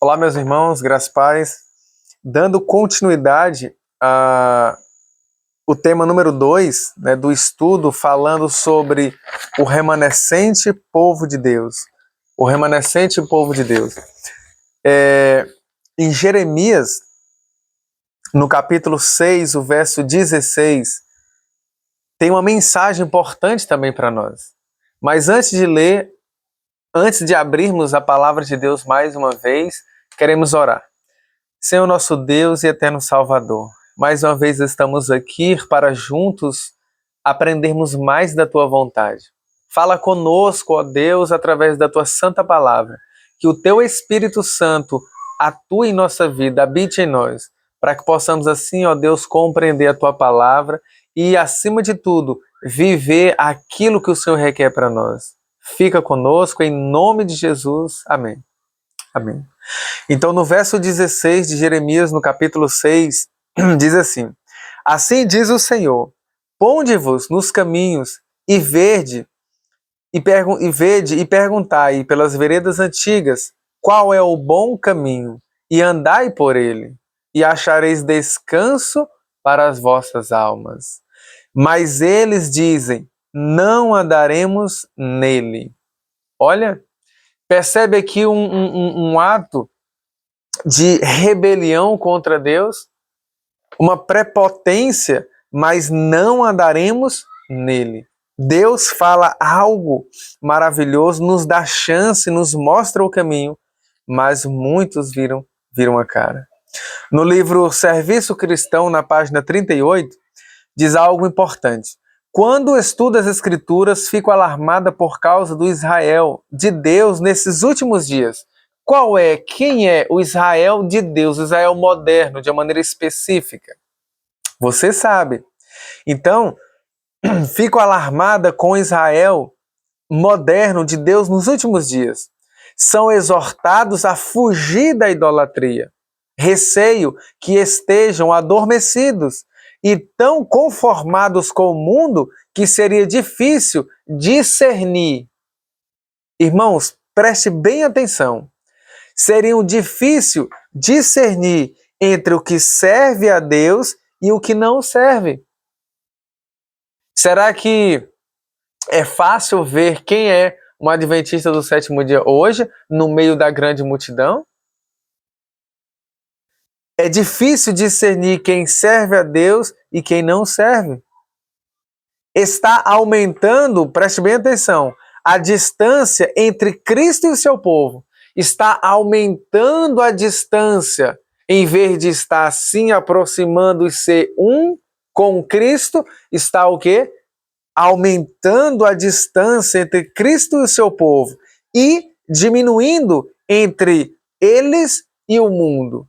Olá, meus irmãos, graças e paz. Dando continuidade ao tema número 2, né, do estudo, falando sobre o remanescente povo de Deus. O remanescente povo de Deus. Em Jeremias, no capítulo 6, o verso 16, tem uma mensagem importante também para nós. Mas antes de ler, antes de abrirmos a palavra de Deus mais uma vez, queremos orar. Senhor nosso Deus e eterno Salvador, mais uma vez estamos aqui para juntos aprendermos mais da Tua vontade. Fala conosco, ó Deus, através da Tua santa palavra, que o Teu Espírito Santo atue em nossa vida, habite em nós, para que possamos assim, ó Deus, compreender a Tua palavra e, acima de tudo, viver aquilo que o Senhor requer para nós. Fica conosco, em nome de Jesus. Amém. Amém. Então, no verso 16 de Jeremias, no capítulo 6, diz assim: Assim diz o Senhor, ponde-vos nos caminhos e vede e perguntai pelas veredas antigas qual é o bom caminho, e andai por ele, e achareis descanso para as vossas almas. Mas eles dizem, não andaremos nele. Olha, percebe aqui um ato de rebelião contra Deus, uma prepotência, mas não andaremos nele. Deus fala algo maravilhoso, nos dá chance, nos mostra o caminho, mas muitos viram a cara. No livro Serviço Cristão, na página 38, diz algo importante. Quando estudo as Escrituras, fico alarmada por causa do Israel de Deus nesses últimos dias. Quem é o Israel de Deus, o Israel moderno, de uma maneira específica? Você sabe. Então, fico alarmada com o Israel moderno de Deus nos últimos dias. São exortados a fugir da idolatria. Receio que estejam adormecidos e tão conformados com o mundo que seria difícil discernir. Irmãos, preste bem atenção. Seria difícil discernir entre o que serve a Deus e o que não serve. Será que é fácil ver quem é um adventista do sétimo dia hoje, no meio da grande multidão? É difícil discernir quem serve a Deus e quem não serve. Está aumentando, preste bem atenção, a distância entre Cristo e o seu povo. Está aumentando a distância, em vez de estar assim aproximando e ser um com Cristo, está o quê? Aumentando a distância entre Cristo e o seu povo e diminuindo entre eles e o mundo.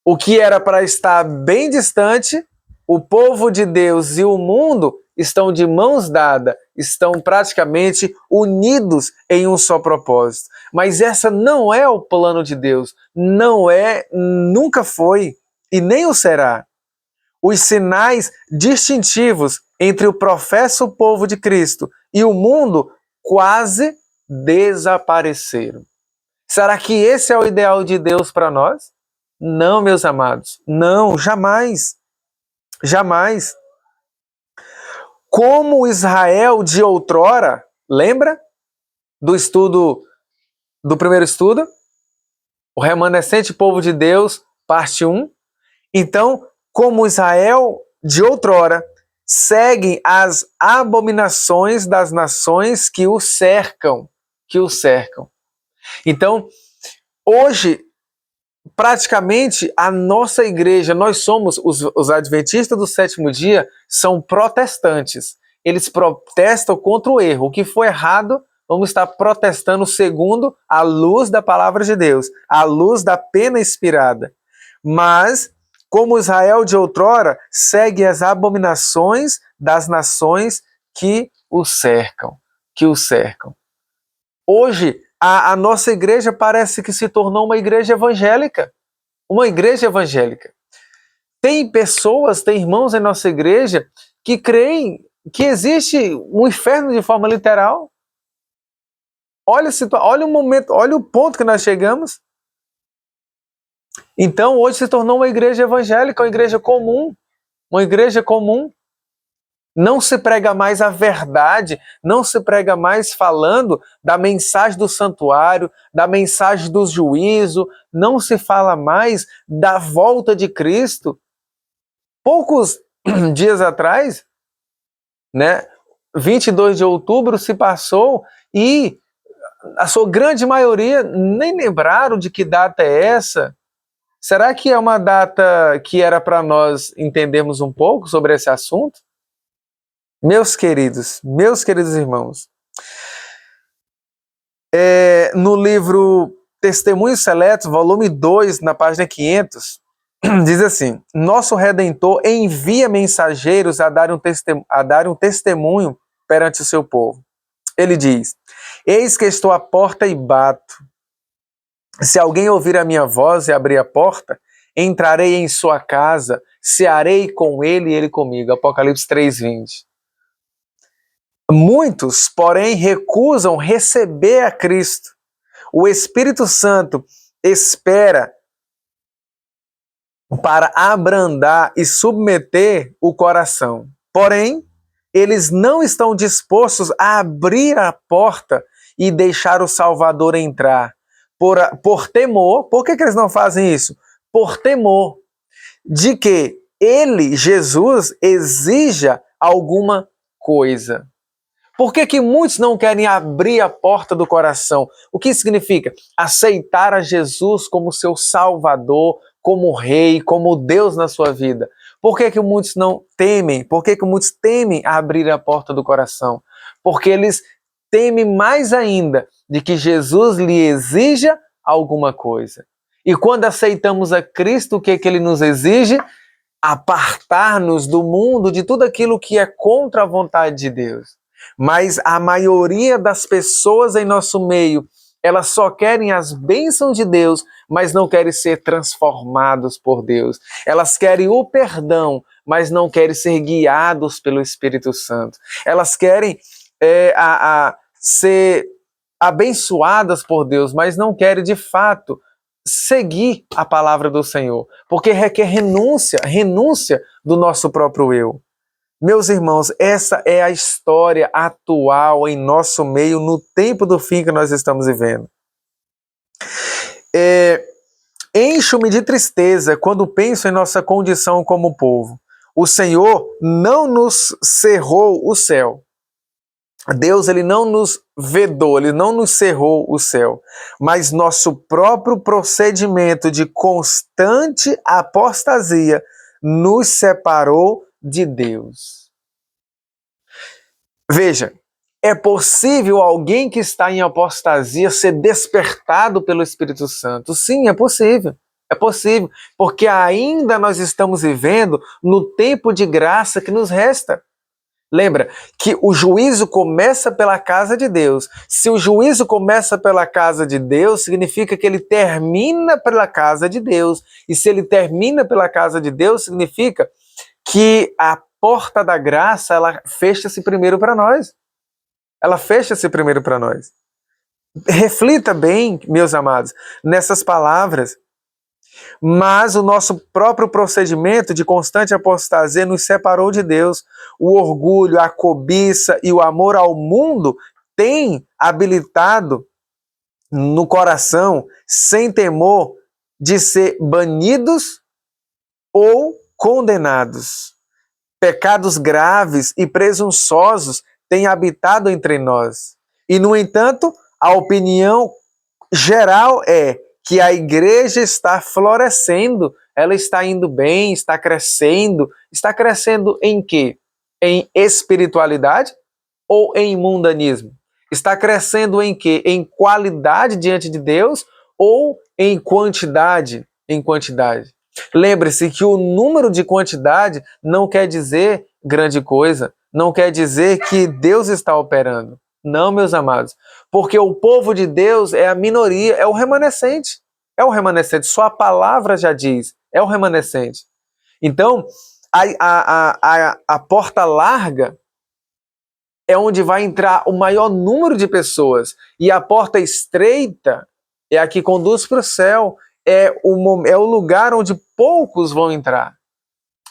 O que era para estar bem distante, o povo de Deus e o mundo estão de mãos dadas, estão praticamente unidos em um só propósito. Mas essa não é o plano de Deus, não é, nunca foi e nem o será. Os sinais distintivos entre o professo povo de Cristo e o mundo quase desapareceram. Será que esse é o ideal de Deus para nós? Não, meus amados, não, jamais, jamais. Como o Israel de outrora, lembra do primeiro estudo? O remanescente povo de Deus, parte 1. Então, como Israel de outrora, seguem as abominações das nações que o cercam, Então, hoje, praticamente a nossa igreja, nós somos os adventistas do sétimo dia, são protestantes. Eles protestam contra o erro. O que for errado, vamos estar protestando segundo a luz da palavra de Deus, a luz da pena inspirada. Mas, como Israel de outrora, segue as abominações das nações que o cercam, Hoje, a nossa igreja parece que se tornou uma igreja evangélica. Uma igreja evangélica. Tem pessoas, tem irmãos em nossa igreja que creem que existe um inferno de forma literal. Olha o momento, olha o ponto que nós chegamos. Então, hoje se tornou uma igreja evangélica, uma igreja comum. Uma igreja comum. Não se prega mais a verdade, não se prega mais falando da mensagem do santuário, da mensagem do juízo, não se fala mais da volta de Cristo. Poucos dias atrás, né, 22 de outubro se passou e a sua grande maioria nem lembraram de que data é essa. Será que é uma data que era para nós entendermos um pouco sobre esse assunto? Meus queridos irmãos, no livro Testemunhos Seletos, volume 2, na página 500, diz assim: Nosso Redentor envia mensageiros a darem um testemunho perante o seu povo. Ele diz: Eis que estou à porta e bato. Se alguém ouvir a minha voz e abrir a porta, entrarei em sua casa, cearei com ele e ele comigo. Apocalipse 3:20. Muitos, porém, recusam receber a Cristo. O Espírito Santo espera para abrandar e submeter o coração. Porém, eles não estão dispostos a abrir a porta e deixar o Salvador entrar. Por temor. Por que eles não fazem isso? Por temor de que ele, Jesus, exija alguma coisa. Por que muitos não querem abrir a porta do coração? O que significa? Aceitar a Jesus como seu Salvador, como Rei, como Deus na sua vida. Por que muitos não temem? Por que muitos temem abrir a porta do coração? Porque eles temem mais ainda de que Jesus lhe exija alguma coisa. E quando aceitamos a Cristo, o que ele nos exige? Apartar-nos do mundo, de tudo aquilo que é contra a vontade de Deus. Mas a maioria das pessoas em nosso meio, elas só querem as bênçãos de Deus, mas não querem ser transformados por Deus. Elas querem o perdão, mas não querem ser guiados pelo Espírito Santo. Elas querem ser abençoadas por Deus, mas não querem de fato seguir a palavra do Senhor, porque requer renúncia do nosso próprio eu. Meus irmãos, essa é a história atual em nosso meio, no tempo do fim que nós estamos vivendo. Encho-me de tristeza quando penso em nossa condição como povo. O Senhor não nos cerrou o céu. Deus, ele não nos vedou, ele não nos cerrou o céu, mas nosso próprio procedimento de constante apostasia nos separou de Deus. Veja, é possível alguém que está em apostasia ser despertado pelo Espírito Santo? Sim, é possível. É possível, porque ainda nós estamos vivendo no tempo de graça que nos resta. Lembra que o juízo começa pela casa de Deus. Se o juízo começa pela casa de Deus, significa que ele termina pela casa de Deus. E se ele termina pela casa de Deus, significa que a porta da graça, ela fecha-se primeiro para nós. Ela fecha-se primeiro para nós. Reflita bem, meus amados, nessas palavras. Mas o nosso próprio procedimento de constante apostasia nos separou de Deus. O orgulho, a cobiça e o amor ao mundo têm habilitado no coração, sem temor, de ser banidos ou condenados. Pecados graves e presunçosos têm habitado entre nós. E, no entanto, a opinião geral é que a igreja está florescendo, ela está indo bem, está crescendo em quê? Em espiritualidade ou em mundanismo? Está crescendo em quê? Em qualidade diante de Deus ou em quantidade? Em quantidade. Lembre-se que o número de quantidade não quer dizer grande coisa, não quer dizer que Deus está operando. Não, meus amados, porque o povo de Deus é a minoria, é o remanescente. É o remanescente, só a palavra já diz, é o remanescente. Então, a porta larga é onde vai entrar o maior número de pessoas, e a porta estreita é a que conduz para o céu, é o lugar onde poucos vão entrar.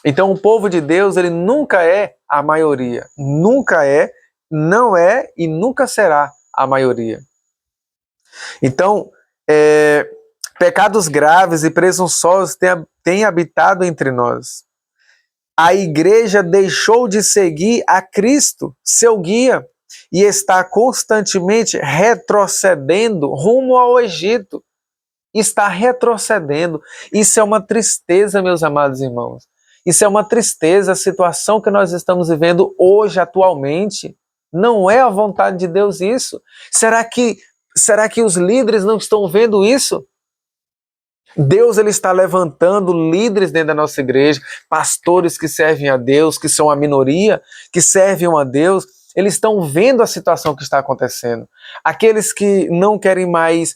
Então o povo de Deus, ele nunca é a maioria. Nunca é, não é e nunca será a maioria. Então, pecados graves e presunçosos têm habitado entre nós. A igreja deixou de seguir a Cristo, seu guia, e está constantemente retrocedendo rumo ao Egito. Está retrocedendo. Isso é uma tristeza, meus amados irmãos. Isso é uma tristeza, a situação que nós estamos vivendo hoje, atualmente. Não é a vontade de Deus isso. Será que os líderes não estão vendo isso? Deus, ele está levantando líderes dentro da nossa igreja, pastores que servem a Deus, que são a minoria, que servem a Deus. Eles estão vendo a situação que está acontecendo. Aqueles que não querem mais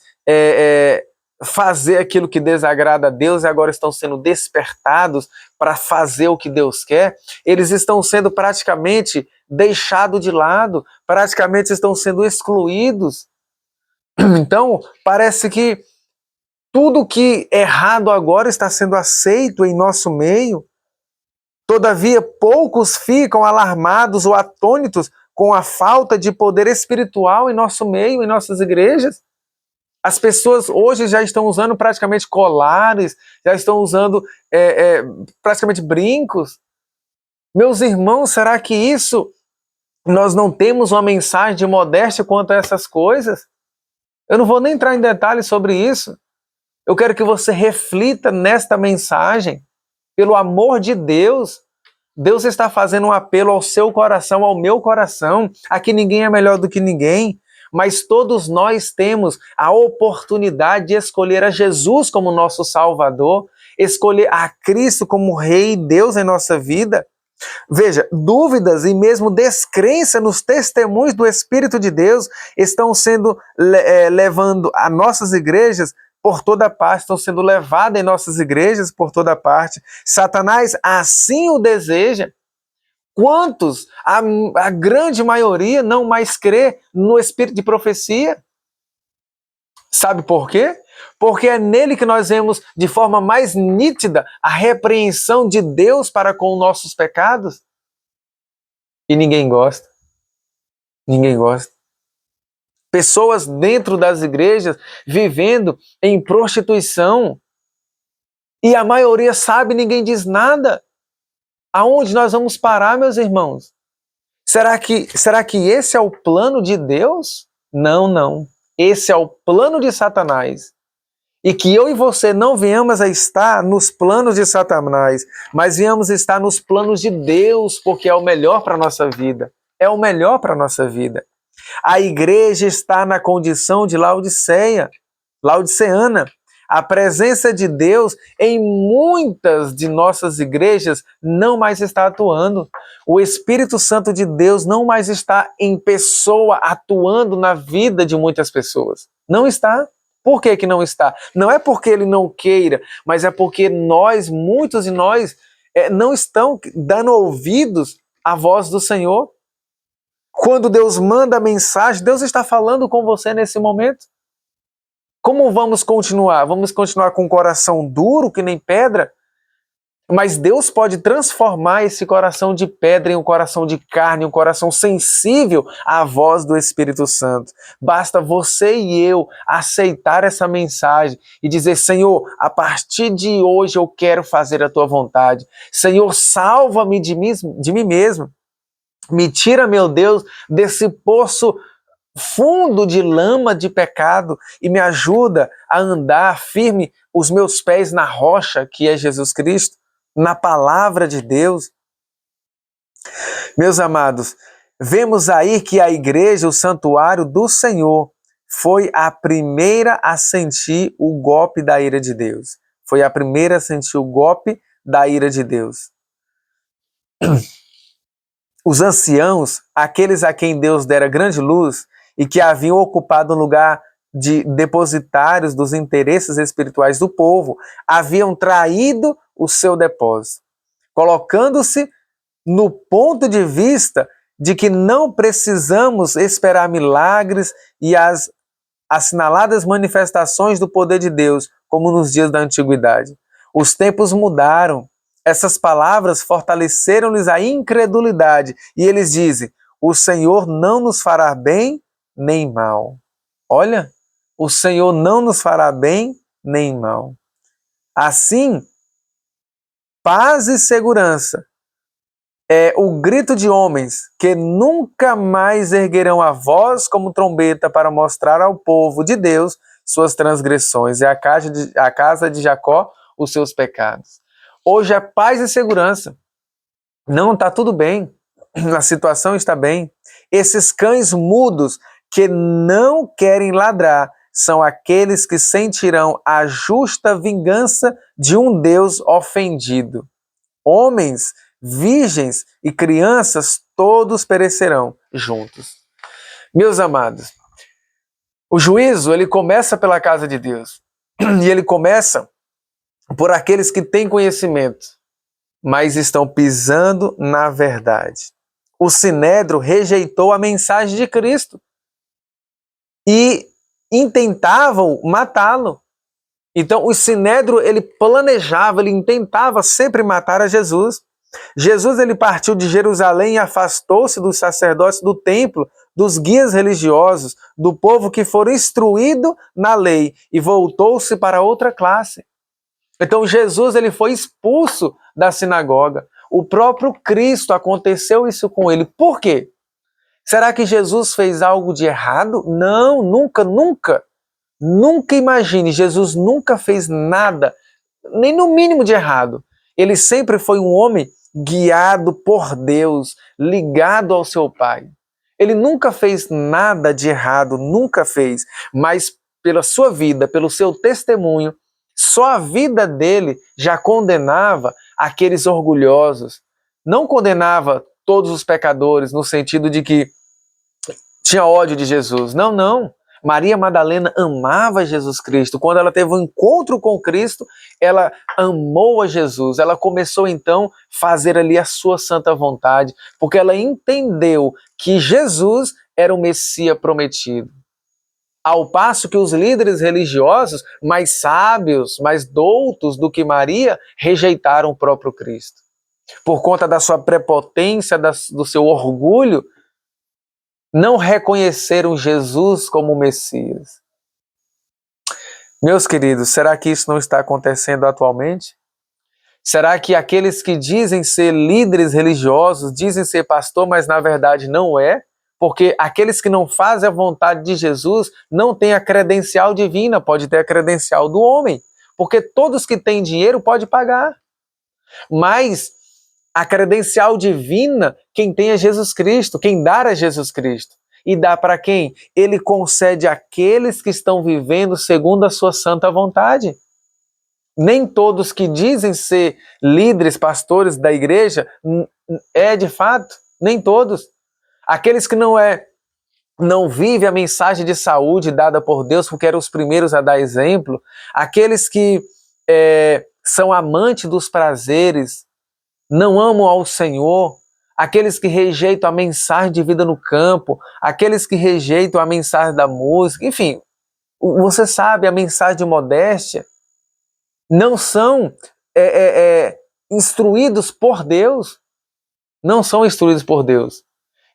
fazer aquilo que desagrada a Deus e agora estão sendo despertados para fazer o que Deus quer, eles estão sendo praticamente deixados de lado, praticamente estão sendo excluídos. Então, parece que tudo que é errado agora está sendo aceito em nosso meio. Todavia, poucos ficam alarmados ou atônitos com a falta de poder espiritual em nosso meio, em nossas igrejas. As pessoas hoje já estão usando praticamente colares, já estão usando praticamente brincos. Meus irmãos, será que isso nós não temos uma mensagem de modéstia quanto a essas coisas? Eu não vou nem entrar em detalhes sobre isso. Eu quero que você reflita nesta mensagem. Pelo amor de Deus, Deus está fazendo um apelo ao seu coração, ao meu coração. Aqui ninguém é melhor do que ninguém, mas todos nós temos a oportunidade de escolher a Jesus como nosso Salvador, escolher a Cristo como Rei e Deus em nossa vida. Veja, dúvidas e mesmo descrença nos testemunhos do Espírito de Deus estão sendo levando a nossas igrejas por toda parte, estão sendo levadas em nossas igrejas por toda parte. Satanás assim o deseja. Quantos, a grande maioria, não mais crê no espírito de profecia? Sabe por quê? Porque é nele que nós vemos de forma mais nítida a repreensão de Deus para com nossos pecados. E ninguém gosta. Ninguém gosta. Pessoas dentro das igrejas vivendo em prostituição. E a maioria sabe, ninguém diz nada. Aonde nós vamos parar, meus irmãos? Será que esse é o plano de Deus? Não, não. Esse é o plano de Satanás. E que eu e você não venhamos a estar nos planos de Satanás, mas venhamos estar nos planos de Deus, porque é o melhor para a nossa vida. É o melhor para a nossa vida. A igreja está na condição de laodiceana. A presença de Deus em muitas de nossas igrejas não mais está atuando. O Espírito Santo de Deus não mais está em pessoa atuando na vida de muitas pessoas. Não está. Por que que não está? Não é porque ele não queira, mas é porque muitos de nós, não estão dando ouvidos à voz do Senhor. Quando Deus manda a mensagem, Deus está falando com você nesse momento. Como vamos continuar? Vamos continuar com um coração duro, que nem pedra? Mas Deus pode transformar esse coração de pedra em um coração de carne, um coração sensível à voz do Espírito Santo. Basta você e eu aceitar essa mensagem e dizer: Senhor, a partir de hoje eu quero fazer a Tua vontade. Senhor, salva-me de mim mesmo. Me tira, meu Deus, desse poço fundo de lama de pecado e me ajuda a andar firme os meus pés na rocha, que é Jesus Cristo, na palavra de Deus. Meus amados, vemos aí que a igreja, o santuário do Senhor, foi a primeira a sentir o golpe da ira de Deus. Foi a primeira a sentir o golpe da ira de Deus. Os anciãos, aqueles a quem Deus dera grande luz e que haviam ocupado o lugar de depositários dos interesses espirituais do povo, haviam traído o seu depósito, colocando-se no ponto de vista de que não precisamos esperar milagres e as assinaladas manifestações do poder de Deus como nos dias da antiguidade. Os tempos mudaram. Essas palavras fortaleceram-lhes a incredulidade. E eles dizem: o Senhor não nos fará bem nem mal. Olha, o Senhor não nos fará bem nem mal. Assim, paz e segurança é o grito de homens que nunca mais erguerão a voz como trombeta para mostrar ao povo de Deus suas transgressões e a casa de Jacó os seus pecados. Hoje é paz e segurança. Não, está tudo bem. A situação está bem. Esses cães mudos que não querem ladrar são aqueles que sentirão a justa vingança de um Deus ofendido. Homens, virgens e crianças, todos perecerão juntos. Meus amados, o juízo, ele começa pela casa de Deus. E ele começa por aqueles que têm conhecimento, mas estão pisando na verdade. O Sinédrio rejeitou a mensagem de Cristo e intentavam matá-lo. Então, o Sinédrio, ele planejava, ele intentava sempre matar a Jesus. Jesus, ele partiu de Jerusalém e afastou-se dos sacerdotes do templo, dos guias religiosos, do povo que for instruído na lei e voltou-se para outra classe. Então, Jesus, ele foi expulso da sinagoga. O próprio Cristo, aconteceu isso com ele. Por quê? Será que Jesus fez algo de errado? Não, nunca, nunca. Nunca imagine, Jesus nunca fez nada, nem no mínimo de errado. Ele sempre foi um homem guiado por Deus, ligado ao seu Pai. Ele nunca fez nada de errado, nunca fez, mas pela sua vida, pelo seu testemunho, só a vida dele já condenava aqueles orgulhosos. Não condenava todos os pecadores no sentido de que tinha ódio de Jesus. Não, não. Maria Madalena amava Jesus Cristo. Quando ela teve um encontro com Cristo, ela amou a Jesus. Ela começou então a fazer ali a sua santa vontade, porque ela entendeu que Jesus era o Messias prometido. Ao passo que os líderes religiosos, mais sábios, mais doutos do que Maria, rejeitaram o próprio Cristo. Por conta da sua prepotência, do seu orgulho, não reconheceram Jesus como Messias. Meus queridos, será que isso não está acontecendo atualmente? Será que aqueles que dizem ser líderes religiosos, dizem ser pastor, mas na verdade não é? Porque aqueles que não fazem a vontade de Jesus não têm a credencial divina, pode ter a credencial do homem. Porque todos que têm dinheiro podem pagar. Mas a credencial divina, quem tem é Jesus Cristo, quem dá é Jesus Cristo. E dá para quem? Ele concede àqueles que estão vivendo segundo a sua santa vontade. Nem todos que dizem ser líderes, pastores da igreja, é de fato, nem todos. Aqueles que não vivem a mensagem de saúde dada por Deus, porque eram os primeiros a dar exemplo, aqueles que são amantes dos prazeres, não amam ao Senhor, aqueles que rejeitam a mensagem de vida no campo, aqueles que rejeitam a mensagem da música, enfim, você sabe, a mensagem de modéstia, não são instruídos por Deus, não são instruídos por Deus.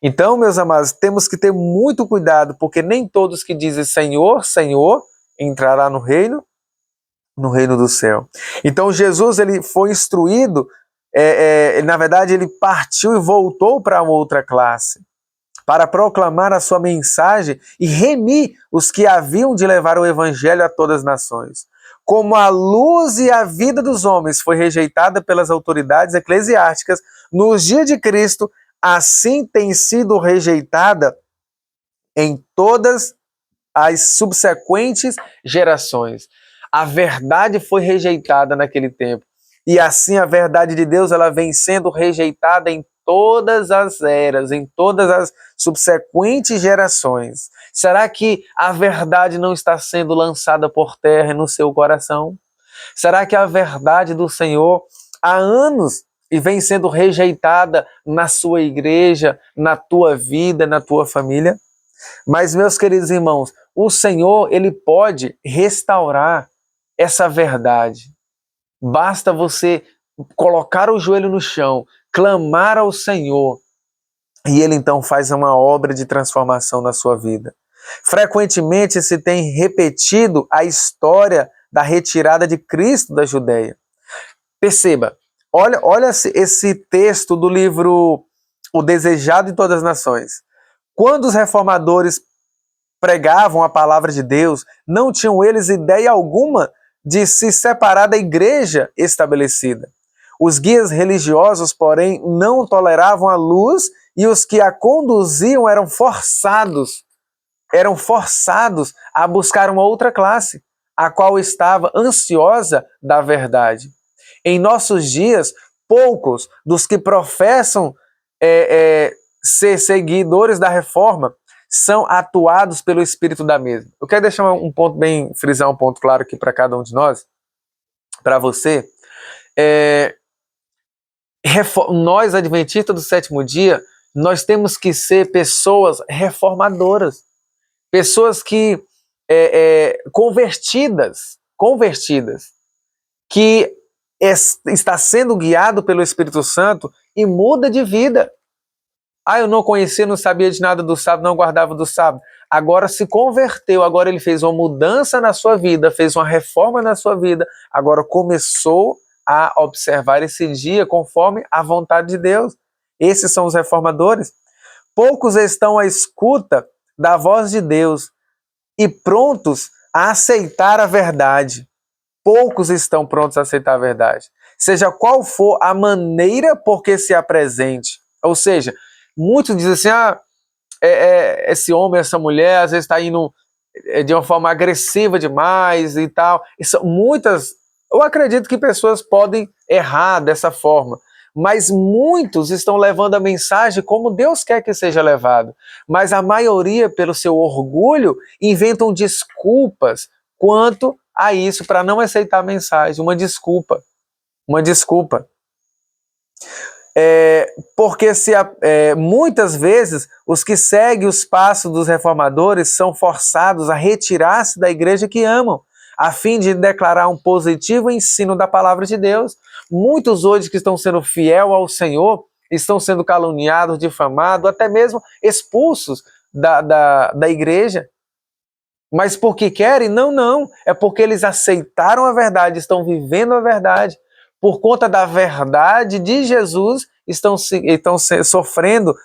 Então, meus amados, temos que ter muito cuidado, porque nem todos que dizem Senhor, Senhor, entrará no reino do céu. Então, Jesus, ele foi instruído, na verdade, ele partiu e voltou para outra classe, para proclamar a sua mensagem e remir os que haviam de levar o evangelho a todas as nações. Como a luz e a vida dos homens foi rejeitada pelas autoridades eclesiásticas nos dias de Cristo, assim tem sido rejeitada em todas as subsequentes gerações. A verdade foi rejeitada naquele tempo. E assim a verdade de Deus, ela vem sendo rejeitada em todas as eras, em todas as subsequentes gerações. Será que a verdade não está sendo lançada por terra no seu coração? Será que a verdade do Senhor há anos e vem sendo rejeitada na sua igreja, na tua vida, na tua família? Mas, meus queridos irmãos, o Senhor, ele pode restaurar essa verdade. Basta você colocar o joelho no chão, clamar ao Senhor, e Ele então faz uma obra de transformação na sua vida. Frequentemente se tem repetido a história da retirada de Cristo da Judéia. Perceba, olha esse texto do livro O Desejado de Todas as Nações. Quando os reformadores pregavam a palavra de Deus, não tinham eles ideia alguma de se separar da igreja estabelecida. Os guias religiosos, porém, não toleravam a luz e os que a conduziam eram forçados a buscar uma outra classe, a qual estava ansiosa da verdade. Em nossos dias, poucos dos que professam ser seguidores da reforma são atuados pelo espírito da mesma. Eu quero deixar frisar um ponto claro aqui para cada um de nós, para você. Nós, adventistas do sétimo dia, nós temos que ser pessoas reformadoras, pessoas que convertidas, que está sendo guiado pelo Espírito Santo e muda de vida. Eu não conhecia, não sabia de nada do sábado, não guardava do sábado. Agora se converteu, agora ele fez uma mudança na sua vida, fez uma reforma na sua vida, agora começou a observar esse dia conforme a vontade de Deus. Esses são os reformadores. Poucos estão à escuta da voz de Deus e prontos a aceitar a verdade. Poucos estão prontos a aceitar a verdade. Seja qual for a maneira por que se apresente. Ou seja, muitos dizem assim, esse homem, essa mulher, às vezes está indo de uma forma agressiva demais e tal. Eu acredito que pessoas podem errar dessa forma, mas muitos estão levando a mensagem como Deus quer que seja levado. Mas a maioria, pelo seu orgulho, inventam desculpas quanto a isso para não aceitar a mensagem. Uma desculpa. Porque muitas vezes os que seguem os passos dos reformadores são forçados a retirar-se da igreja que amam, a fim de declarar um positivo ensino da palavra de Deus. Muitos hoje que estão sendo fiel ao Senhor estão sendo caluniados, difamados, até mesmo expulsos da igreja. Mas porque querem? Não. É porque eles aceitaram a verdade, estão vivendo a verdade. Por conta da verdade de Jesus, estão sofrendo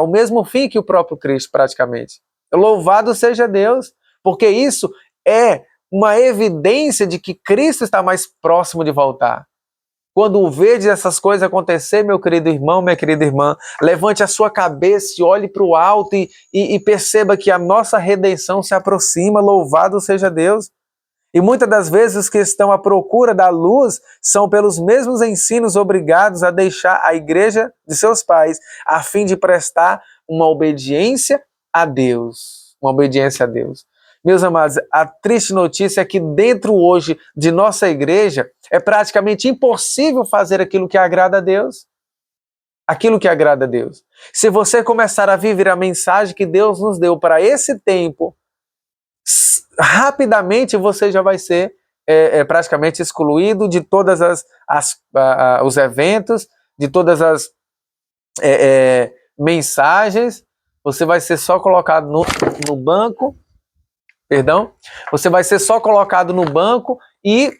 o mesmo fim que o próprio Cristo, praticamente. Louvado seja Deus, porque isso é uma evidência de que Cristo está mais próximo de voltar. Quando vede essas coisas acontecer, meu querido irmão, minha querida irmã, levante a sua cabeça e olhe para o alto e perceba que a nossa redenção se aproxima, louvado seja Deus. E muitas das vezes os que estão à procura da luz são pelos mesmos ensinos obrigados a deixar a igreja de seus pais, a fim de prestar uma obediência a Deus. Meus amados, a triste notícia é que dentro hoje de nossa igreja é praticamente impossível fazer aquilo que agrada a Deus. Se você começar a viver a mensagem que Deus nos deu para esse tempo, rapidamente você já vai ser praticamente excluído de todas os eventos, de todas as mensagens. Você vai ser só colocado no banco. Você vai ser só colocado no banco e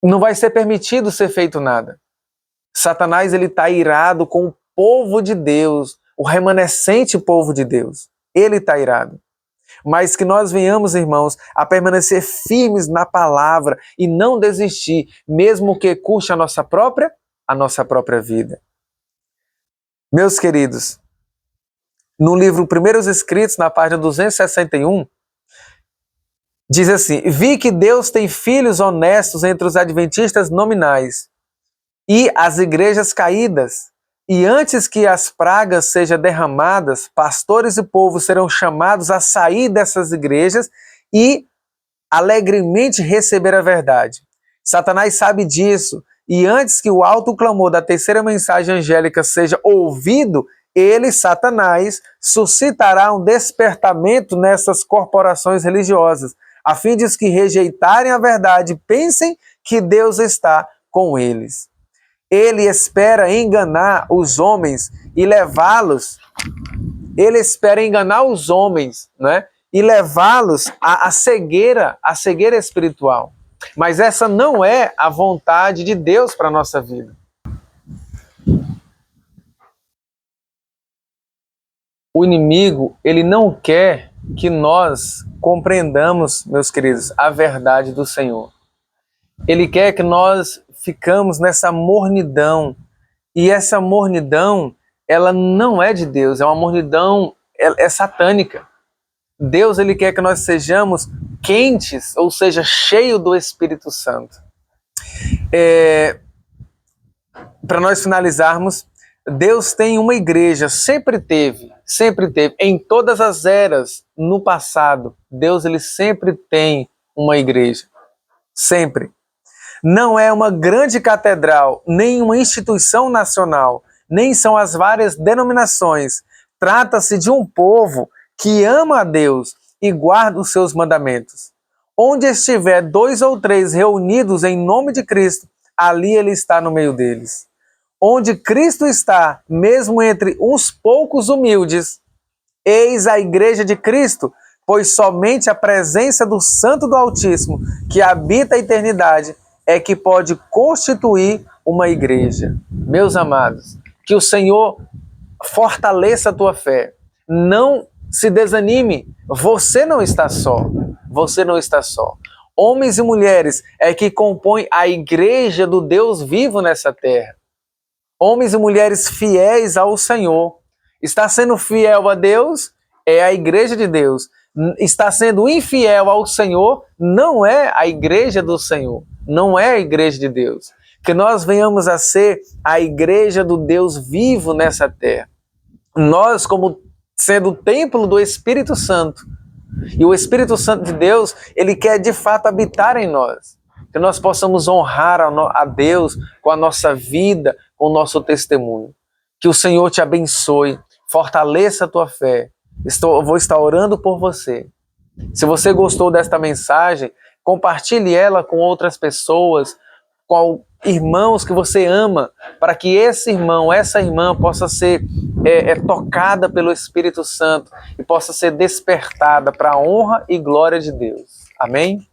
não vai ser permitido ser feito nada. Satanás, ele está irado com o povo de Deus, o remanescente povo de Deus. Ele está irado. Mas que nós venhamos, irmãos, a permanecer firmes na palavra e não desistir, mesmo que custe a nossa própria vida. Meus queridos, no livro Primeiros Escritos, na página 261, diz assim: vi que Deus tem filhos honestos entre os adventistas nominais e as igrejas caídas, e antes que as pragas sejam derramadas, pastores e povo serão chamados a sair dessas igrejas e alegremente receber a verdade. Satanás sabe disso, e antes que o alto clamor da terceira mensagem angélica seja ouvido, ele, Satanás, suscitará um despertamento nessas corporações religiosas, a fim de os que rejeitarem a verdade pensem que Deus está com eles. Ele espera enganar os homens e levá-los, né? E levá-los à cegueira espiritual. Mas essa não é a vontade de Deus para a nossa vida. O inimigo, ele não quer que nós compreendamos, meus queridos, a verdade do Senhor. Ele quer que nós ficamos nessa mornidão. E essa mornidão, ela não é de Deus, é uma mornidão, é satânica. Deus, ele quer que nós sejamos quentes, ou seja, cheios do Espírito Santo. Para nós finalizarmos, Deus tem uma igreja, sempre teve, em todas as eras, no passado, Deus ele sempre tem uma igreja, sempre. Não é uma grande catedral, nem uma instituição nacional, nem são as várias denominações. Trata-se de um povo que ama a Deus e guarda os seus mandamentos. Onde estiver 2 ou 3 reunidos em nome de Cristo, ali ele está no meio deles. Onde Cristo está, mesmo entre uns poucos humildes, eis a igreja de Cristo, pois somente a presença do Santo do Altíssimo, que habita a eternidade, é que pode constituir uma igreja. Meus amados, que o Senhor fortaleça a tua fé. Não se desanime, você não está só. Você não está só. Homens e mulheres é que compõem a igreja do Deus vivo nessa terra. Homens e mulheres fiéis ao Senhor. Está sendo fiel a Deus, é a igreja de Deus. Está sendo infiel ao Senhor, não é a igreja do Senhor. Não é a igreja de Deus. Que nós venhamos a ser a igreja do Deus vivo nessa terra. Nós, como sendo o templo do Espírito Santo, e o Espírito Santo de Deus, ele quer de fato habitar em nós. Que nós possamos honrar a Deus com a nossa vida, com o nosso testemunho. Que o Senhor te abençoe, fortaleça a tua fé. Vou estar orando por você. Se você gostou desta mensagem, compartilhe ela com outras pessoas, com irmãos que você ama, para que esse irmão, essa irmã possa ser tocada pelo Espírito Santo e possa ser despertada para a honra e glória de Deus. Amém?